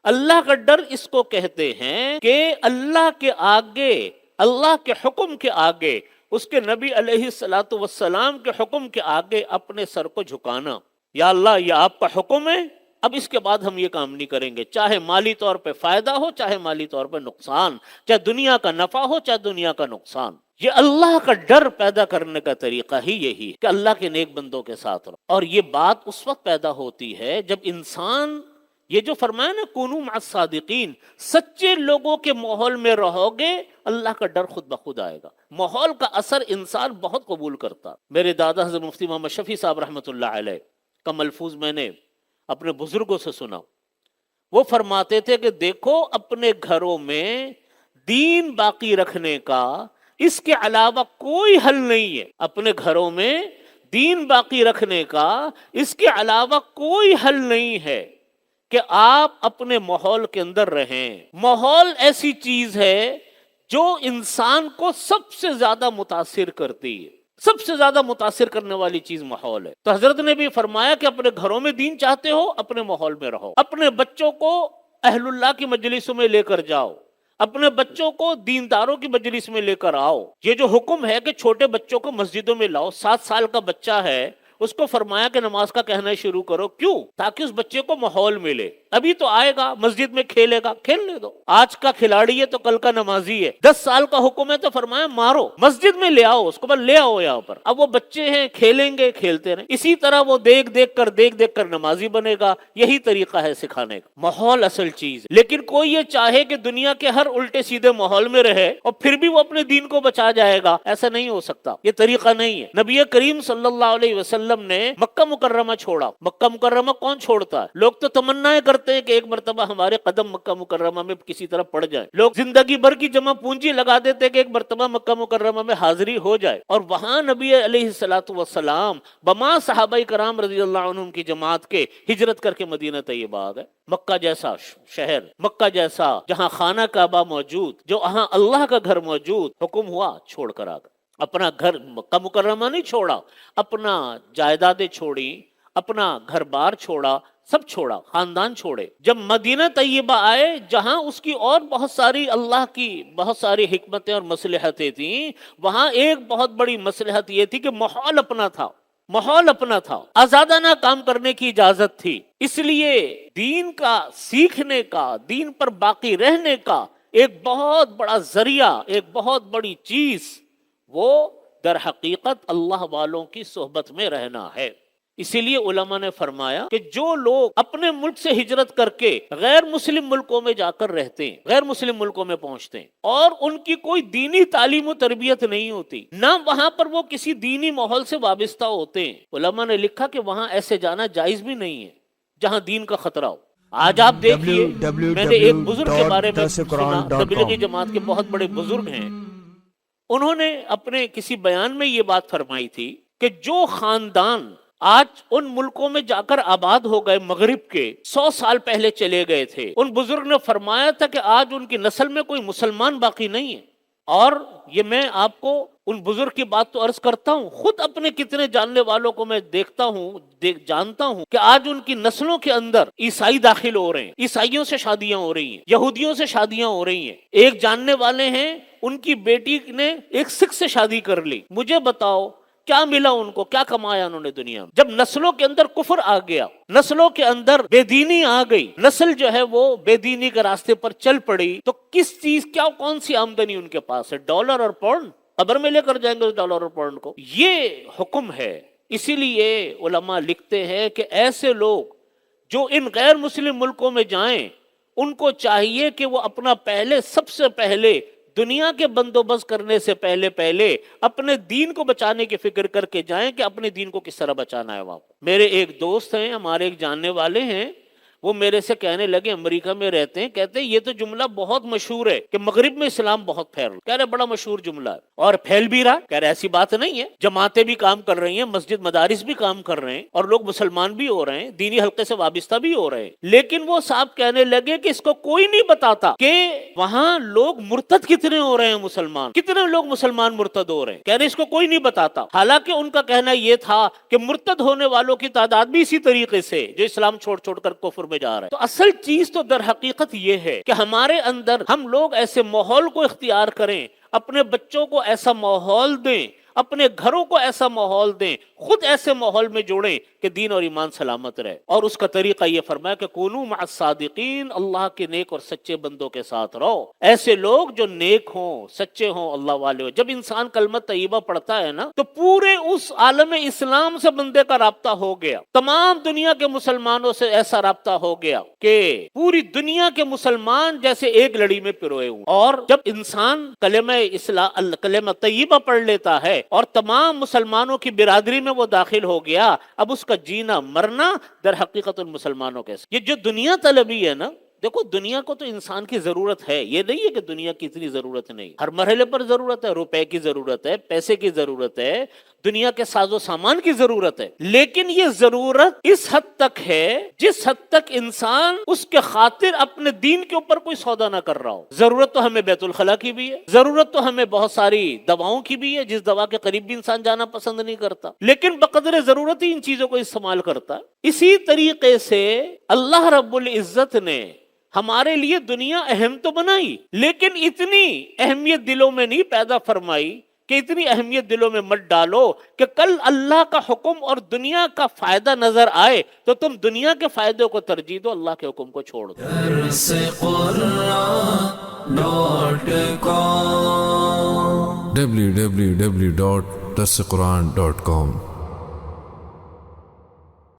اللہ کا ڈر اس کو کہتے ہیں کہ اللہ کے آگے، اللہ کے حکم کے آگے، اس کے نبی علیہ الصلوۃ والسلام کے حکم کے آگے اپنے سر کو جھکانا. یا اللہ یہ آپ کا حکم ہے، اب اس کے بعد ہم یہ کام نہیں کریں گے، چاہے مالی طور پہ فائدہ ہو، چاہے مالی طور پہ نقصان، چاہے دنیا کا نفع ہو، چاہے دنیا کا نقصان. یہ اللہ کا ڈر پیدا کرنے کا طریقہ ہی یہی ہے کہ اللہ کے نیک بندوں کے ساتھ رہو. اور یہ بات اس وقت پیدا ہوتی ہے جب انسان، یہ جو فرمایا نا کونوا مع الصادقین، سچے لوگوں کے ماحول میں رہو گے اللہ کا ڈر خود بخود آئے گا. ماحول کا اثر انسان بہت قبول کرتا. میرے دادا حضرت مفتی محمد شفیع صاحب رحمۃ اللہ علیہ کا ملفوظ میں نے اپنے بزرگوں سے سنا. وہ فرماتے تھے کہ دیکھو اپنے گھروں میں دین باقی رکھنے کا اس کے علاوہ کوئی حل نہیں ہے. اپنے گھروں میں دین باقی رکھنے کا اس کے علاوہ کوئی حل نہیں ہے کہ آپ اپنے ماحول کے اندر رہیں. ماحول ایسی چیز ہے جو انسان کو سب سے زیادہ متاثر کرتی ہے. سب سے زیادہ متاثر کرنے والی چیز ماحول ہے. تو حضرت نے بھی فرمایا کہ اپنے گھروں میں دین چاہتے ہو، اپنے ماحول میں رہو. اپنے بچوں کو اہل اللہ کی مجلسوں میں لے کر جاؤ، اپنے بچوں کو دینداروں کی مجلس میں لے کر آؤ. یہ جو حکم ہے کہ چھوٹے بچوں کو مسجدوں میں لاؤ، 7 سال کا بچہ ہے اس کو فرمایا کہ نماز کا کہنا شروع کرو. کیوں؟ تاکہ اس بچے کو ماحول ملے. ابھی تو آئے گا مسجد میں کھیلے گا، کھیلنے دو. آج کا کھلاڑی ہے تو کل کا نمازی ہے. 10 سال کا حکم ہے تو فرمایا مارو، مسجد میں لے آؤ اس کو، بس لے آؤ یہاں پر. اب وہ بچے ہیں، کھیلیں گے، کھیلتے رہیں. اسی طرح وہ دیکھ دیکھ کر نمازی بنے گا. یہی طریقہ ہے سکھانے کا. ماحول اصل چیز. لیکن کوئی یہ چاہے کہ دنیا کے ہر الٹے سیدھے ماحول میں رہے اور پھر بھی وہ اپنے دین کو بچا جائے گا، ایسا نہیں ہو سکتا. یہ طریقہ نہیں ہے. نبی کریم صلی اللہ علیہ وسلم نے مکہ مکرمہ چھوڑا. مکہ مکرمہ کون چھوڑتا ہے؟ لوگ تو تمنائیں کرتے ہیں کہ ایک مرتبہ ہمارے قدم مکہ مکرمہ میں کسی طرح پڑ جائیں. لوگ زندگی بھر کی جمع پونجی لگا دیتے ہیں کہ ایک مرتبہ مکہ مکرمہ میں حاضری ہو جائے. اور وہاں نبی علیہ الصلوۃ والسلام بما صحابہ کرام رضی اللہ عنہم کی جماعت کے ہجرت کر کے مدینہ طیبہ آ گئے. مکہ جیسا شہر، مکہ جیسا جہاں خانہ کعبہ موجود، جو وہاں اللہ کا گھر موجود، حکم ہوا چھوڑ کر آ گئے. اپنا گھر مکہ مکرمہ نہیں چھوڑا، اپنا جائیدادیں چھوڑی، اپنا گھر بار چھوڑا، سب چھوڑا، خاندان چھوڑے. جب مدینہ طیبہ آئے جہاں اس کی اور بہت ساری اللہ کی بہت ساری حکمتیں اور مصلحتیں تھیں، وہاں ایک بہت بڑی مصلحت یہ تھی کہ ماحول اپنا تھا. ماحول اپنا تھا، آزادانہ کام کرنے کی اجازت تھی. اس لیے دین کا سیکھنے کا، دین پر باقی رہنے کا ایک بہت بڑا ذریعہ، ایک بہت بڑی چیز وہ در حقیقت اللہ والوں کی صحبت میں رہنا ہے. اسی لیے علماء نے فرمایا کہ جو لوگ اپنے ملک سے ہجرت کر کے غیر مسلم ملکوں میں جا کر رہتے ہیں، غیر مسلم ملکوں میں پہنچتے ہیں اور ان کی کوئی دینی تعلیم و تربیت نہیں ہوتی، نہ وہاں پر وہ کسی دینی ماحول سے وابستہ ہوتے ہیں، علماء نے لکھا کہ وہاں ایسے جانا جائز بھی نہیں ہے جہاں دین کا خطرہ ہو. آج آپ دیکھیے، میں نے ایک بزرگ کے بارے میں سنا، تبلیغی جماعت کے بہت بڑے بزرگ ہیں، انہوں نے اپنے کسی بیان میں یہ بات فرمائی تھی کہ جو خاندان آج ان ملکوں میں جا کر آباد ہو گئے، مغرب کے 100 سال پہلے چلے گئے تھے، ان بزرگ نے فرمایا تھا کہ آج ان کی نسل میں کوئی مسلمان باقی نہیں ہے. اور یہ میں آپ کو ان بزرگ کی بات تو عرض کرتا ہوں، خود اپنے کتنے جاننے والوں کو میں دیکھتا ہوں، جانتا ہوں کہ آج ان کی نسلوں کے اندر عیسائی داخل ہو رہے ہیں، عیسائیوں سے شادیاں ہو رہی ہیں، یہودیوں سے شادیاں ہو رہی ہیں. ایک جاننے والے ہیں، ان کی بیٹی نے ایک سکھ سے شادی کر لی. مجھے بتاؤ کیا ملا ان کو، کیا کمایا انہوں نے دنیا میں؟ جب نسلوں کے اندر کفر آ گیا، نسلوں کے اندر بے دینی آ گئی، نسل جو ہے وہ بے دینی کے راستے پر چل پڑی، تو کس چیز، کیا کون سی آمدنی ان کے پاس ہے؟ ڈالر اور پاؤنڈ. قبر میں لے کر جائیں گے ڈالر اور پاؤنڈ کو. یہ حکم ہے. اسی لیے علماء لکھتے ہیں کہ ایسے لوگ جو ان غیر مسلم ملکوں میں جائیں، ان کو چاہیے کہ وہ اپنا پہلے، سب سے پہلے دنیا کے بندوبست کرنے سے پہلے اپنے دین کو بچانے کی فکر کر کے جائیں کہ اپنے دین کو کس طرح بچانا ہے. وہاں میرے ایک دوست ہیں، ہمارے ایک جاننے والے ہیں، وہ میرے سے کہنے لگے، امریکہ میں رہتے ہیں، کہتے ہیں یہ تو جملہ بہت مشہور ہے کہ مغرب میں اسلام بہت پھیل رہا. کہہ رہے بڑا مشہور جملہ ہے اور پھیل بھی رہا. کہہ رہے ایسی بات نہیں ہے، جماعتیں بھی کام کر رہی ہیں، مسجد مدارس بھی کام کر رہے ہیں اور لوگ مسلمان بھی ہو رہے ہیں، دینی حلقے سے وابستہ بھی ہو رہے ہیں. لیکن وہ صاحب کہنے لگے کہ اس کو کوئی نہیں بتاتا کہ وہاں لوگ مرتد کتنے ہو رہے ہیں، مسلمان کتنے لوگ مسلمان مرتد ہو رہے ہیں. کہہ رہے اس کو کوئی نہیں بتاتا. حالانکہ ان کا کہنا یہ تھا کہ مرتد ہونے والوں کی تعداد بھی اسی طریقے سے جو اسلام چھوڑ کر کفر میں میں جا رہے ہیں۔ تو اصل چیز تو در حقیقت یہ ہے کہ ہمارے اندر ہم لوگ ایسے ماحول کو اختیار کریں، اپنے بچوں کو ایسا ماحول دیں، اپنے گھروں کو ایسا ماحول دیں، خود ایسے ماحول میں جوڑیں کہ دین اور ایمان سلامت رہے۔ اور اس کا طریقہ یہ فرمایا کہ کونوا مع الصادقین، اللہ کے نیک اور سچے بندوں کے ساتھ رہو، ایسے لوگ جو نیک ہوں، سچے ہوں، اللہ والے ہوں۔ جب انسان کلمہ طیبہ پڑھتا ہے نا تو پورے اس عالم اسلام سے بندے کا رابطہ ہو گیا، تمام دنیا کے مسلمانوں سے ایسا رابطہ ہو گیا کہ پوری دنیا کے مسلمان جیسے ایک لڑی میں پروئے ہوں۔ اور جب انسان کلمہ طیبہ پڑھ لیتا ہے اور تمام مسلمانوں کی برادری میں وہ داخل ہو گیا، اب اس کا جینا مرنا در حقیقت ان مسلمانوں کے ساتھ۔ یہ جو دنیا طلبی ہے نا، دیکھو دنیا کو تو انسان کی ضرورت ہے، یہ نہیں ہے کہ دنیا کی اتنی ضرورت نہیں، ہر مرحلے پر ضرورت ہے، روپے کی ضرورت ہے، پیسے کی ضرورت ہے، دنیا کے ساز و سامان کی ضرورت ہے، لیکن یہ ضرورت اس حد تک ہے جس حد تک انسان اس کے خاطر اپنے دین کے اوپر کوئی سودا نہ کر رہا ہو۔ ضرورت تو ہمیں بیت الخلا کی بھی ہے، ضرورت تو ہمیں بہت ساری دواؤں کی بھی ہے، جس دوا کے قریب بھی انسان جانا پسند نہیں کرتا، لیکن بقدر ضرورت ہی ان چیزوں کو استعمال کرتا ہے۔ اسی طریقے سے اللہ رب العزت نے ہمارے لیے دنیا اہم تو بنائی، لیکن اتنی اہمیت دلوں میں نہیں پیدا فرمائی کہ اتنی اہمیت دلوں میں مت ڈالو کہ کل اللہ کا حکم اور دنیا کا فائدہ نظر آئے تو تم دنیا کے فائدے کو ترجیح دو، اللہ کے حکم کو چھوڑ دو۔ www.darsequran.com